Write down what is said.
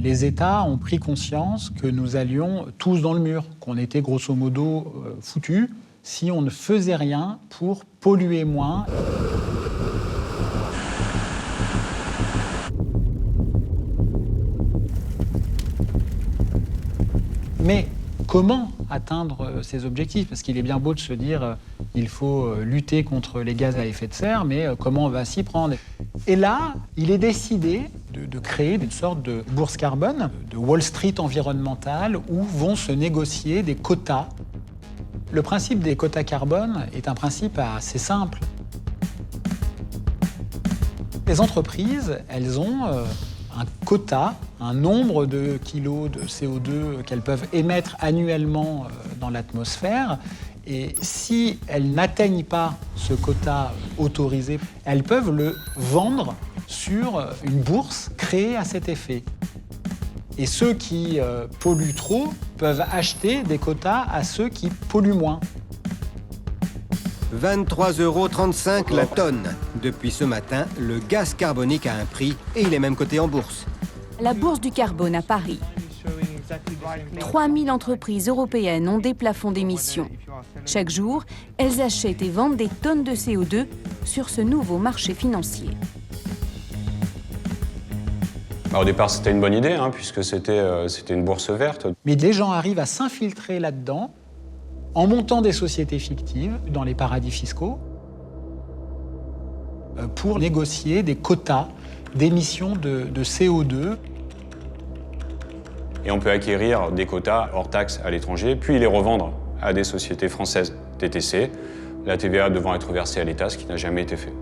les États ont pris conscience que nous allions tous dans le mur, qu'on était grosso modo foutus si on ne faisait rien pour polluer moins. Mais comment atteindre ces objectifs? Parce qu'il est bien beau de se dire il faut lutter contre les gaz à effet de serre, mais comment on va s'y prendre? Et là, il est décidé de créer une sorte de bourse carbone, de Wall Street environnementale, où vont se négocier des quotas. Le principe des quotas carbone est un principe assez simple. Les entreprises, elles ont un quota, un nombre de kilos de CO2 qu'elles peuvent émettre annuellement dans l'atmosphère. Et si elles n'atteignent pas ce quota autorisé, elles peuvent le vendre sur une bourse créée à cet effet. Et ceux qui polluent trop peuvent acheter des quotas à ceux qui polluent moins. 23,35 € la tonne. Depuis ce matin, le gaz carbonique a un prix et il est même coté en bourse. La bourse du carbone à Paris. 3000 entreprises européennes ont des plafonds d'émissions. Chaque jour, elles achètent et vendent des tonnes de CO2 sur ce nouveau marché financier. Au départ, c'était une bonne idée, puisque c'était une bourse verte. Mais des gens arrivent à s'infiltrer là-dedans en montant des sociétés fictives dans les paradis fiscaux pour négocier des quotas d'émissions de CO2. Et on peut acquérir des quotas hors taxes à l'étranger, puis les revendre à des sociétés françaises TTC, la TVA devant être versée à l'État, ce qui n'a jamais été fait.